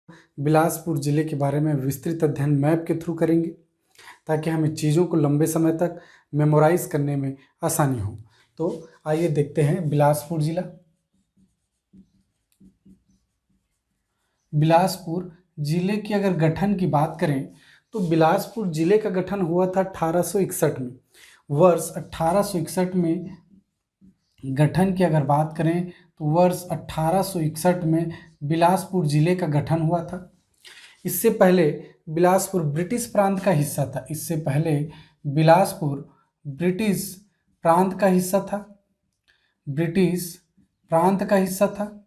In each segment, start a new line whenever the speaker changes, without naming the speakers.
बिलासपुर ज़िले के बारे में विस्तृत अध्ययन मैप के थ्रू करेंगे ताकि हमें चीज़ों को लंबे समय तक मेमोराइज करने में आसानी हो। तो आइए देखते हैं बिलासपुर ज़िला। बिलासपुर ज़िले की अगर गठन की बात करें तो बिलासपुर ज़िले का गठन हुआ था 1861 में। वर्ष 1861 में गठन की अगर बात करें तो वर्ष 1861 में बिलासपुर ज़िले का गठन हुआ था। इससे पहले बिलासपुर ब्रिटिश प्रांत का हिस्सा था। इससे पहले बिलासपुर ब्रिटिश प्रांत का हिस्सा था। ब्रिटिश प्रांत का हिस्सा था।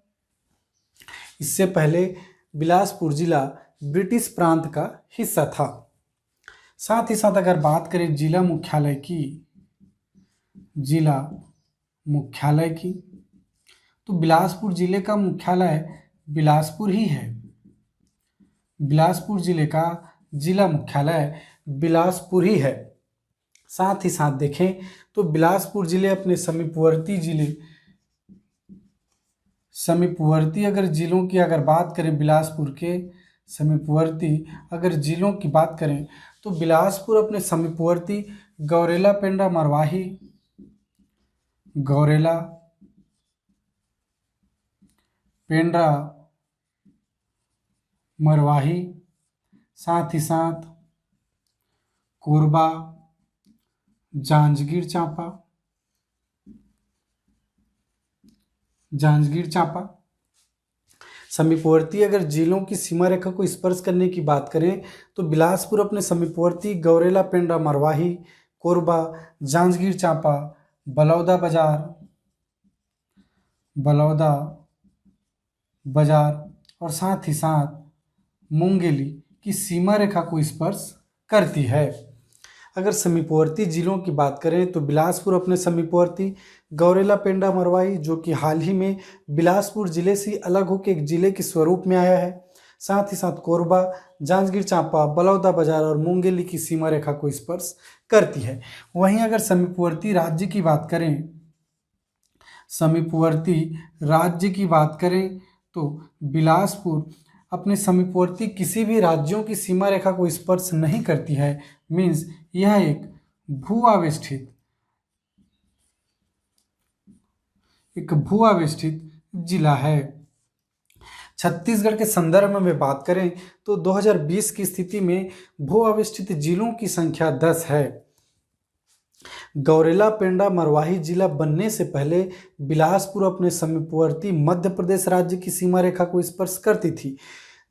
इससे पहले बिलासपुर जिला ब्रिटिश प्रांत का हिस्सा था। साथ ही साथ अगर बात करें जिला मुख्यालय की, तो बिलासपुर जिले का मुख्यालय बिलासपुर ही है। बिलासपुर जिले का जिला मुख्यालय बिलासपुर ही है। साथ ही साथ देखें तो बिलासपुर जिले अपने समीपवर्ती अगर जिलों की अगर बात करें, बिलासपुर के समीपवर्ती अगर जिलों की बात करें तो बिलासपुर अपने समीपवर्ती गौरेला, पेंड्रा, मरवाही, साथ ही साथ कोरबा, जांजगीर चांपा समीपवर्ती अगर जिलों की सीमा रेखा को स्पर्श करने की बात करें तो बिलासपुर अपने समीपवर्ती गौरेला, पेंड्रा, मरवाही, कोरबा, जांजगीर चांपा, बलौदा बाजार और साथ ही साथ मुंगेली की सीमा रेखा को स्पर्श करती है। अगर समीपवर्ती जिलों की बात करें तो बिलासपुर अपने समीपवर्ती गौरेला, पेंड्रा, मरवाही जो कि हाल ही में बिलासपुर जिले से अलग होकर एक जिले के स्वरूप में आया है। साथ ही साथ कोरबा, जांजगीर चांपा, बलौदा बाजार और मुंगेली की सीमा रेखा को स्पर्श करती है। वहीं अगर समीपवर्ती राज्य की बात करें तो बिलासपुर अपने समीपवर्ती किसी भी राज्यों की सीमा रेखा को स्पर्श नहीं करती है। मीन्स यह एक भू आवेष्टित जिला है। छत्तीसगढ़ के संदर्भ में बात करें तो 2020 की स्थिति में भू आवेष्टित जिलों की संख्या 10 है। गौरेला, पेंड्रा, मरवाही जिला बनने से पहले बिलासपुर अपने समीपवर्ती मध्य प्रदेश राज्य की सीमा रेखा को स्पर्श करती थी।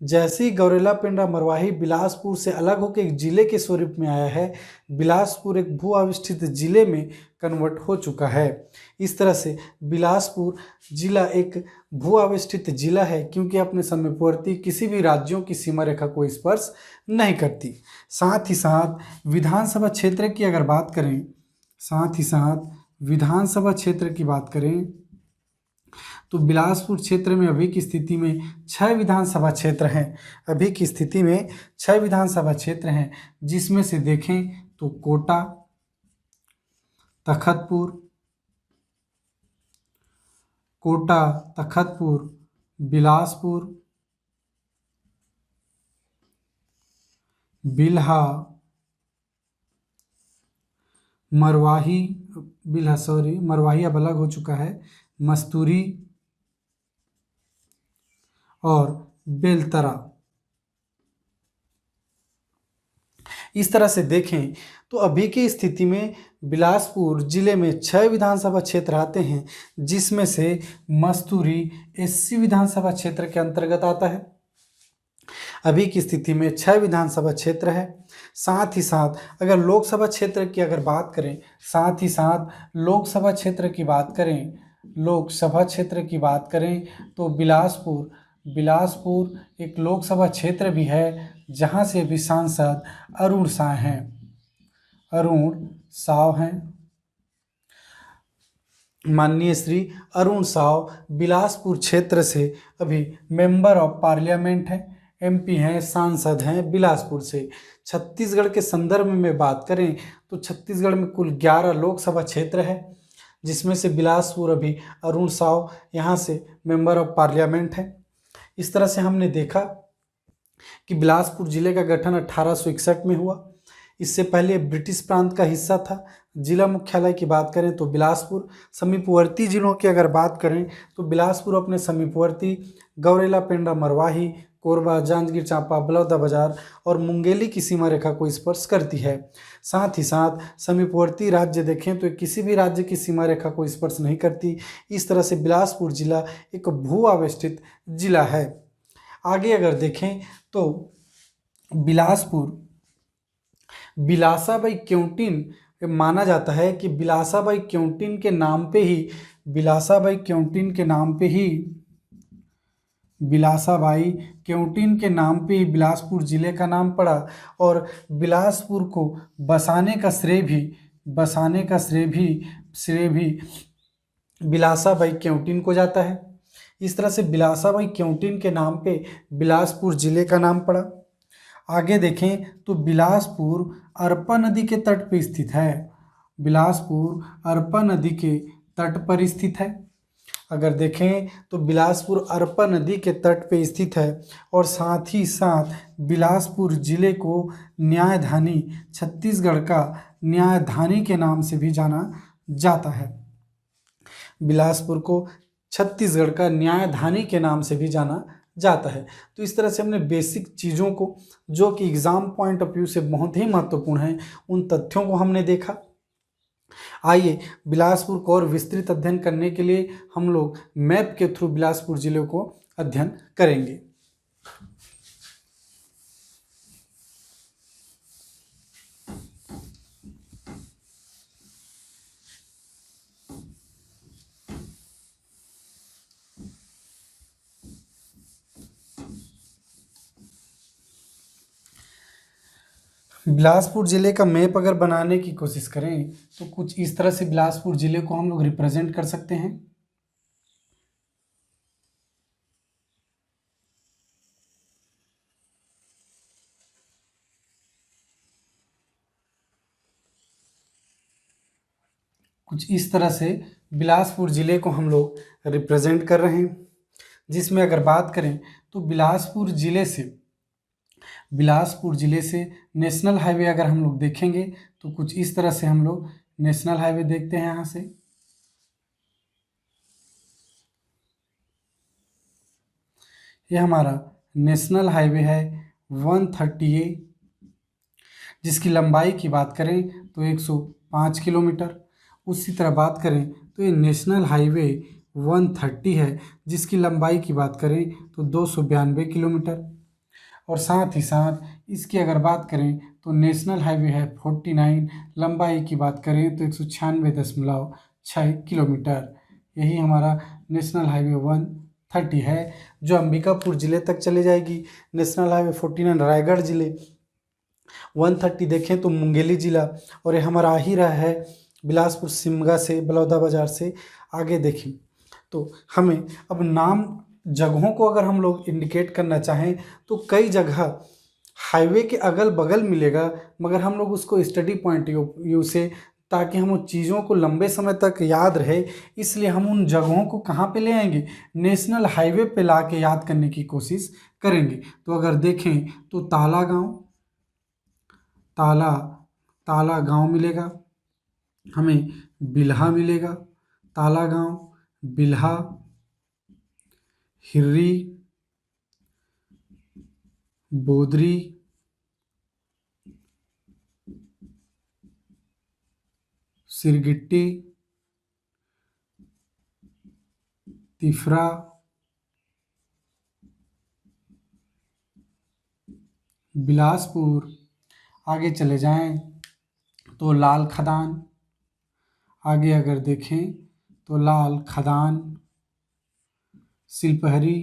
जैसे ही गौरेला, पेंड्रा, मरवाही बिलासपुर से अलग होकर एक जिले के स्वरूप में आया है, बिलासपुर एक भू आविष्ठित जिले में कन्वर्ट हो चुका है। इस तरह से बिलासपुर जिला एक भू आविष्ठित जिला है क्योंकि अपने समीपवर्ती किसी भी राज्यों की सीमा रेखा को स्पर्श नहीं करती। साथ ही साथ विधानसभा क्षेत्र की अगर बात करें तो बिलासपुर क्षेत्र में अभी की स्थिति में 6 विधानसभा क्षेत्र हैं। जिसमें से देखें तो कोटा, तखतपुर, बिलासपुर, बिल्हा, मरवाही अब अलग हो चुका है, मस्तूरी और बेलतरा। इस तरह से देखें तो अभी की स्थिति में बिलासपुर जिले में 6 विधानसभा क्षेत्र आते हैं, जिसमें से मस्तूरी एससी विधानसभा क्षेत्र के अंतर्गत आता है। अभी की स्थिति में 6 विधानसभा क्षेत्र है। साथ ही साथ अगर लोकसभा क्षेत्र की बात करें तो बिलासपुर एक लोकसभा क्षेत्र भी है, जहां से अभी सांसद अरुण साव हैं। माननीय श्री अरुण साव बिलासपुर क्षेत्र से अभी मेंबर ऑफ पार्लियामेंट हैं, एमपी हैं, सांसद हैं बिलासपुर से। छत्तीसगढ़ के संदर्भ में बात करें तो छत्तीसगढ़ में कुल 11 लोकसभा क्षेत्र है, जिसमें से बिलासपुर अभी अरुण साव यहाँ से मेंबर ऑफ पार्लियामेंट है। इस तरह से हमने देखा कि बिलासपुर जिले का गठन 1861 में हुआ। इससे पहले ब्रिटिश प्रांत का हिस्सा था। जिला मुख्यालय की बात करें तो बिलासपुर। समीपवर्ती जिलों की अगर बात करें तो बिलासपुर अपने समीपवर्ती गौरेला, पेंड्रा, मरवाही, कोरबा, जांजगीर चांपा, बलौदाबाजार और मुंगेली की सीमा रेखा को स्पर्श करती है। साथ ही साथ समीपवर्ती राज्य देखें तो किसी भी राज्य की सीमा रेखा को स्पर्श नहीं करती। इस तरह से बिलासपुर जिला एक भू आवेष्टित जिला है। आगे अगर देखें तो बिलासपुर बिलासाबाई क्योंटिन माना जाता है कि बिलासाबाई क्योंटिन के नाम पे ही बिलासाबाई क्योंटिन के नाम पे ही बिलासाबाई क्योंटिन के नाम पे ही बिलासपुर जिले का नाम पड़ा और बिलासपुर को बसाने का श्रेय भी बिलासाबाई क्योंटिन को जाता है। इस तरह से बिलासाबाई क्योंटिन के नाम पे बिलासपुर जिले का नाम पड़ा। आगे देखें तो बिलासपुर अरपा नदी के तट पर स्थित है। बिलासपुर अरपा नदी के तट पर स्थित है। अगर देखें तो बिलासपुर अरपा नदी के तट पे स्थित है और साथ ही साथ बिलासपुर जिले को न्यायधानी, छत्तीसगढ़ का न्यायधानी के नाम से भी जाना जाता है। बिलासपुर को छत्तीसगढ़ का न्यायधानी के नाम से भी जाना जाता है। तो इस तरह से हमने बेसिक चीज़ों को जो कि एग्जाम पॉइंट ऑफ व्यू से बहुत ही महत्वपूर्ण है उन तथ्यों को हमने देखा। आइए बिलासपुर को और विस्तृत अध्ययन करने के लिए हम लोग मैप के थ्रू बिलासपुर जिले को अध्ययन करेंगे। बिलासपुर ज़िले का मैप अगर बनाने की कोशिश करें तो कुछ इस तरह से बिलासपुर ज़िले को हम लोग रिप्रेजेंट कर सकते हैं। कुछ इस तरह से बिलासपुर ज़िले को हम लोग रिप्रेजेंट कर रहे हैं, जिसमें अगर बात करें तो बिलासपुर ज़िले से नेशनल हाईवे अगर हम लोग देखेंगे तो कुछ इस तरह से हम लोग नेशनल हाईवे देखते हैं। यहाँ से ये हमारा नेशनल हाईवे है 130A, जिसकी लंबाई की बात करें तो 105 किलोमीटर। उसी तरह बात करें तो ये नेशनल हाईवे 130 है, जिसकी लंबाई की बात करें तो 292 किलोमीटर। और साथ ही साथ इसकी अगर बात करें तो नेशनल हाईवे है 49, लंबाई की बात करें तो 196.6 किलोमीटर। यही हमारा नेशनल हाईवे 130 है जो अंबिकापुर ज़िले तक चले जाएगी। नेशनल हाईवे 49 रायगढ़ ज़िले, 130 देखें तो मुंगेली ज़िला, और ये हमारा आ ही रहा है बिलासपुर सिमगा से, बलौदाबाजार से। आगे देखें तो हमें अब नाम जगहों को अगर हम लोग इंडिकेट करना चाहें तो कई जगह हाईवे के अगल बगल मिलेगा, मगर हम लोग उसको स्टडी पॉइंट व्यू से, ताकि हम उन चीज़ों को लंबे समय तक याद रहे, इसलिए हम उन जगहों को कहाँ पे ले आएंगे, नेशनल हाईवे पे ला के याद करने की कोशिश करेंगे। तो अगर देखें तो ताला गांव मिलेगा, हमें बिल्हा मिलेगा, ताला गांव, बिल्हा, हिर्री, बोदरी, सिरगिट्टी, तिफरा, बिलासपुर। आगे चले जाएं तो लाल खदान, आगे अगर देखें तो लाल खदान, सिलपहरी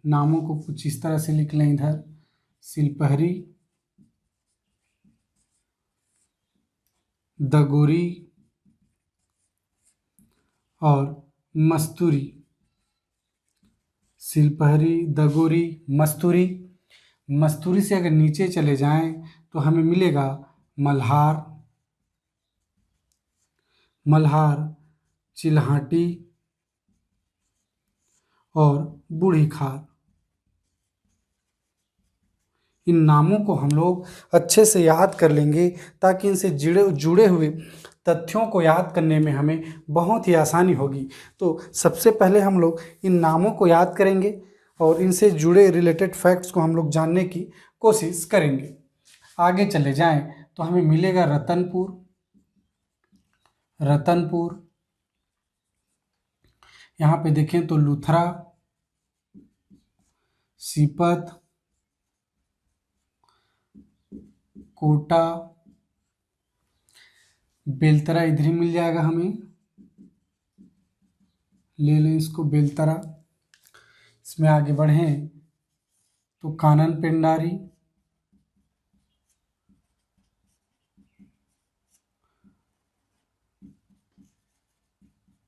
नामों को कुछ इस तरह से लिख लें इधर, सिलपहरी, दगोरी और मस्तूरी। सिलपहरी, दगोरी, मस्तूरी। मस्तूरी से अगर नीचे चले जाएं तो हमें मिलेगा मल्हार, चिल्हाटी और बूढ़ी खार। इन नामों को हम लोग अच्छे से याद कर लेंगे ताकि इनसे जुड़े हुए तथ्यों को याद करने में हमें बहुत ही आसानी होगी। तो सबसे पहले हम लोग इन नामों को याद करेंगे और इनसे जुड़े रिलेटेड फैक्ट्स को हम लोग जानने की कोशिश करेंगे। आगे चले जाएं तो हमें मिलेगा रतनपुर। रतनपुर, यहाँ पे देखें तो लुथरा, सीपत, कोटा, बेलतरा इधर ही मिल जाएगा हमें, ले लें इसको बेलतरा। इसमें आगे बढ़ें तो कानन पेंडारी,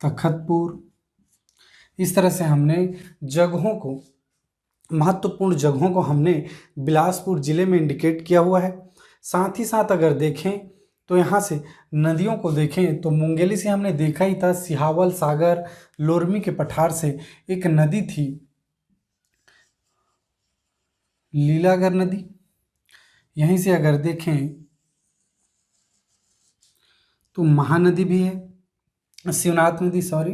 तखतपुर। इस तरह से हमने जगहों को, महत्वपूर्ण जगहों को हमने बिलासपुर जिले में इंडिकेट किया हुआ है। साथ ही साथ अगर देखें तो यहाँ से नदियों को देखें तो मुंगेली से हमने देखा ही था, सिहावल सागर, लोरमी के पठार से एक नदी थी लीलागर नदी। यहीं से अगर देखें तो महानदी भी है, शिवनाथ नदी, सॉरी,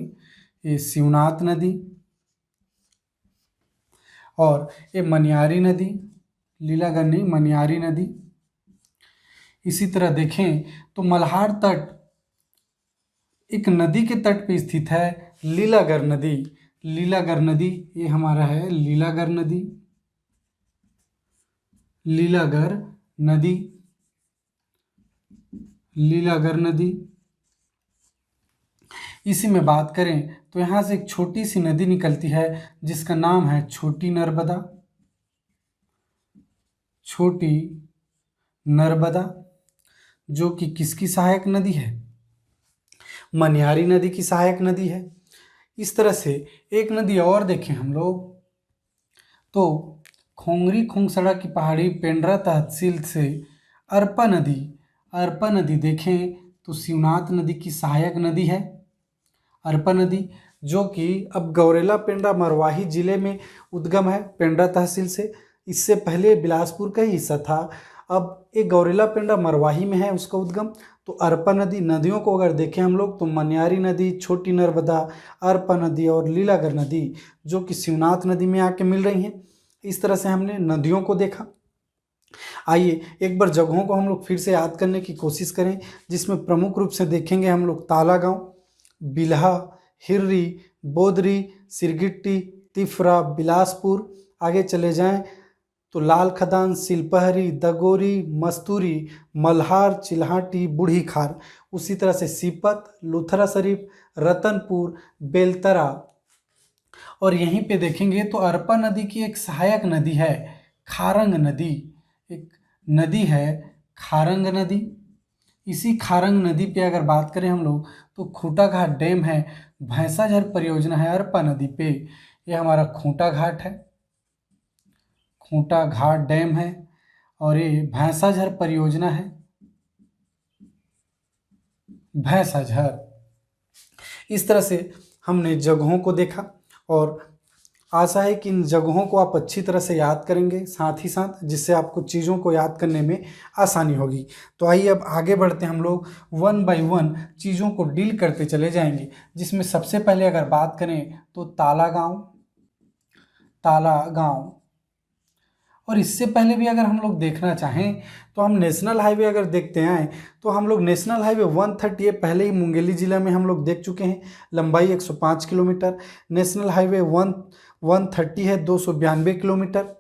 ये शिवनाथ नदी, और ये मनियारी नदी, लीलागर नहीं, मनियारी नदी। इसी तरह देखें तो मल्हार तट, एक नदी के तट पे स्थित है लीलागर नदी। लीलागर नदी ये हमारा है लीलागर नदी, लीलागर नदी, लीलागर नदी। इसी में बात करें तो यहाँ से एक छोटी सी नदी निकलती है जिसका नाम है छोटी नर्मदा। छोटी नर्मदा, जो कि किसकी सहायक नदी है? मनियारी नदी की सहायक नदी है। इस तरह से एक नदी और देखें हम लोग तो खोंगरी खोंगसड़ा की पहाड़ी पेंड्रा तहसील से अरपा नदी। अरपा नदी देखें तो शिवनाथ नदी की सहायक नदी है अरपा नदी, जो कि अब गौरेला पेंड्रा मरवाही जिले में उद्गम है पेंड्रा तहसील से। इससे पहले बिलासपुर का ही हिस्सा था, अब एक गौरेला पेंड्रा मरवाही में है उसका उद्गम। तो अरपा नदी, नदियों को अगर देखें हम लोग तो मनियारी नदी, छोटी नर्मदा, अरपा नदी और लीलागर नदी, जो कि शिवनाथ नदी में आके मिल रही हैं। इस तरह से हमने नदियों को देखा। आइए एक बार जगहों को हम लोग फिर से याद करने की कोशिश करें, जिसमें प्रमुख रूप से देखेंगे हम लोग ताला गाँव, बिल्हा, हिर्री, बोदरी, सिरगिट्टी, तिफरा, बिलासपुर। आगे चले जाएं तो लाल खदान, सिलपहरी, दगोरी, मस्तूरी, मल्हार, चिल्हाटी, बूढ़ी खार। उसी तरह से सीपत, लुथरा शरीफ, रतनपुर, बेलतरा। और यहीं पे देखेंगे तो अरपा नदी की एक सहायक नदी है खारंग नदी, एक नदी है खारंग नदी। इसी खारंग नदी पे अगर बात करें हम लोग तो खूंटा घाट डैम है, भैंसाझर परियोजना है अरपा नदी पे, ये हमारा खूंटा घाट है, खूंटा घाट डैम है, और ये भैंसाझर परियोजना है, भैंसाझर। इस तरह से हमने जगहों को देखा और आशा है कि इन जगहों को आप अच्छी तरह से याद करेंगे, साथ ही साथ जिससे आपको चीज़ों को याद करने में आसानी होगी। तो आइए अब आगे बढ़ते हैं, हम लोग वन बाय वन चीज़ों को डील करते चले जाएंगे, जिसमें सबसे पहले अगर बात करें तो ताला गाँव। ताला गाँव, और इससे पहले भी अगर हम लोग देखना चाहें तो हम नेशनल हाईवे अगर देखते हैं तो हम लोग नेशनल हाईवे 130 पहले ही मुंगेली जिला में हम लोग देख चुके हैं, लंबाई 105 किलोमीटर। नेशनल हाईवे 130 है 292 किलोमीटर।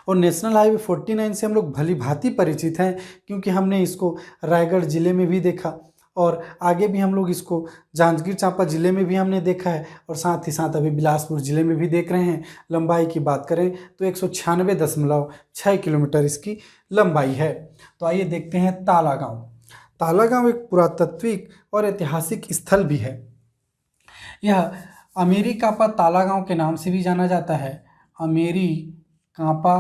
और नेशनल हाईवे 49 से हम लोग भली भांति परिचित हैं, क्योंकि हमने इसको रायगढ़ जिले में भी देखा और आगे भी हम लोग इसको जांजगीर चांपा जिले में भी हमने देखा है, और साथ ही साथ अभी बिलासपुर जिले में भी देख रहे हैं। लंबाई की बात करें तो 196.6 किलोमीटर इसकी लंबाई है। तो आइए देखते हैं ताला गाँव। ताला गाँव एक पुरातात्विक और ऐतिहासिक स्थल भी है। यह अमेरी कांपा ताला गाँव के नाम से भी जाना जाता है। अमेरी कांपा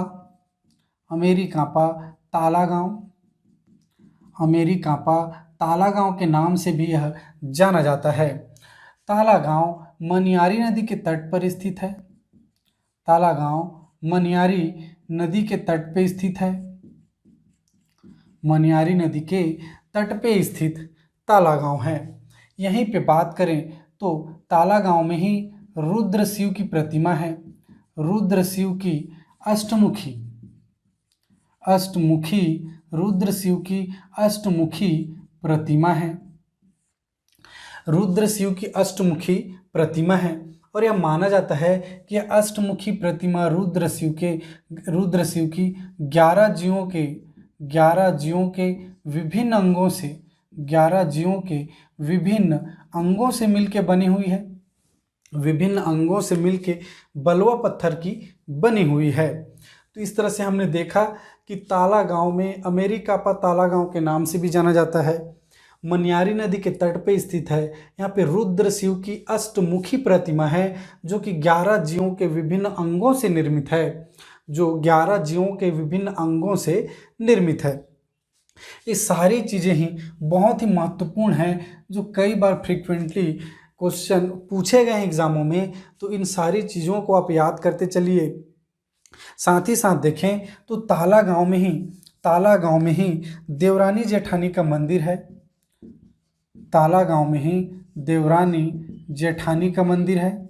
ताला गाँव, अमेरी कांपा ताला गाँव के नाम से भी यह जाना जाता है। ताला गाँव मनियारी नदी के तट पर स्थित है। ताला गांव मनियारी नदी के तट पे स्थित है। मनियारी नदी के तट पे स्थित ताला गांव है। यहीं पे बात करें तो ताला गांव में ही रुद्र शिव की प्रतिमा है। रुद्र शिव की अष्टमुखी अष्टमुखी रुद्र शिव की अष्टमुखी प्रतिमा है। रुद्र शिव की अष्टमुखी प्रतिमा है और यह माना जाता है कि यह अष्टमुखी प्रतिमा रुद्र शिव की 11 जीवों के विभिन्न अंगों से 11 जीवों के विभिन्न अंगों से मिलकर बनी हुई है। विभिन्न अंगों से मिलकर बलुआ पत्थर की बनी हुई है। तो इस तरह से हमने देखा कि ताला गांव में अमेरिकापा ताला गांव के नाम से भी जाना जाता है। मनियारी नदी के तट पे स्थित है। यहाँ पे रुद्र शिव की अष्टमुखी प्रतिमा है जो कि 11 जीवों के विभिन्न अंगों से निर्मित है। जो 11 जीवों के विभिन्न अंगों से निर्मित है। ये सारी चीज़ें ही बहुत ही महत्वपूर्ण हैं जो कई बार फ्रीक्वेंटली क्वेश्चन पूछे गए हैं एग्जामों में। तो इन सारी चीज़ों को आप याद करते चलिए। साथ ही साथ देखें तो ताला गांव में ही देवरानी जेठानी का मंदिर है। ताला गांव में ही देवरानी जेठानी का मंदिर है।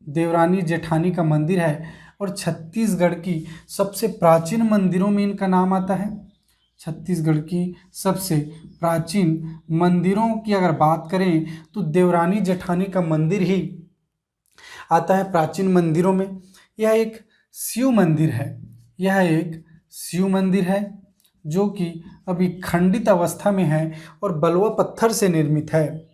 देवरानी जेठानी का मंदिर है और छत्तीसगढ़ की सबसे प्राचीन मंदिरों में इनका नाम आता है। छत्तीसगढ़ की सबसे प्राचीन मंदिरों की अगर बात करें तो देवरानी जेठानी का मंदिर ही आता है प्राचीन मंदिरों में। यह एक शिव मंदिर है। यह एक शिव मंदिर है जो कि अभी खंडित अवस्था में है और बलुआ पत्थर से निर्मित है।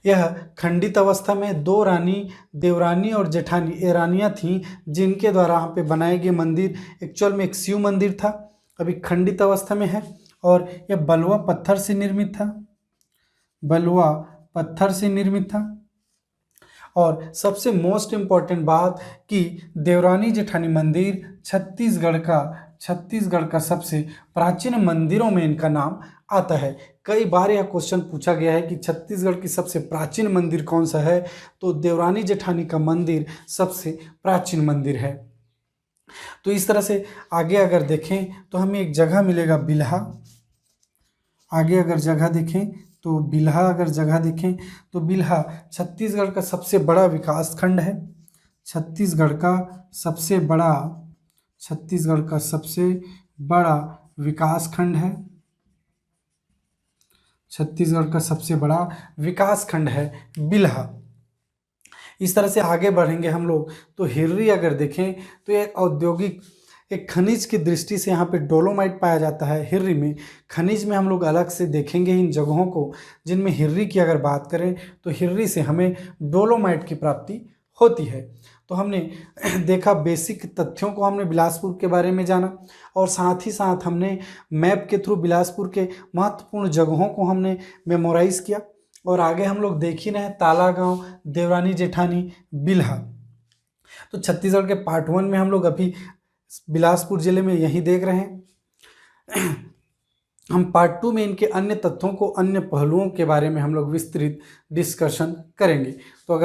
यह खंडित अवस्था में 2 रानी देवरानी और जेठानी ये रानियाँ थीं जिनके द्वारा यहाँ पे बनाए गए मंदिर एक्चुअल में एक शिव मंदिर था। अभी खंडित अवस्था में है और यह बलुआ पत्थर से निर्मित था। बलुआ पत्थर से निर्मित था। और सबसे मोस्ट इम्पॉर्टेंट बात कि देवरानी जेठानी मंदिर छत्तीसगढ़ का सबसे प्राचीन मंदिरों में इनका नाम आता है। कई बार यह क्वेश्चन पूछा गया है कि छत्तीसगढ़ की सबसे प्राचीन मंदिर कौन सा है, तो देवरानी जेठानी का मंदिर सबसे प्राचीन मंदिर है। तो इस तरह से आगे अगर देखें तो हमें एक जगह मिलेगा बिल्हा। आगे अगर जगह देखें तो बिल्हा छत्तीसगढ़ का सबसे बड़ा विकास खंड है। छत्तीसगढ़ का सबसे बड़ा विकास खंड है। छत्तीसगढ़ का सबसे बड़ा विकास खंड है बिल्हा। इस तरह से आगे बढ़ेंगे हम लोग तो हिर्री अगर देखें तो एक औद्योगिक एक खनिज की दृष्टि से यहाँ पे डोलोमाइट पाया जाता है हिर्री में। खनिज में हम लोग अलग से देखेंगे इन जगहों को जिनमें हिर्री की अगर बात करें तो हिर्री से हमें डोलोमाइट की प्राप्ति होती है। तो हमने देखा बेसिक तथ्यों को, हमने बिलासपुर के बारे में जाना और साथ ही साथ हमने मैप के थ्रू बिलासपुर के महत्वपूर्ण जगहों को हमने मेमोराइज किया। और आगे हम लोग देख ही रहे हैं ताला गाँव, देवरानी जेठानी, बिल्हा। तो छत्तीसगढ़ के पार्ट 1 में हम लोग अभी बिलासपुर जिले में यही देख रहे हैं। हम पार्ट 2 में इनके अन्य तथ्यों को, अन्य पहलुओं के बारे में हम लोग विस्तृत डिस्कशन करेंगे। तो अगर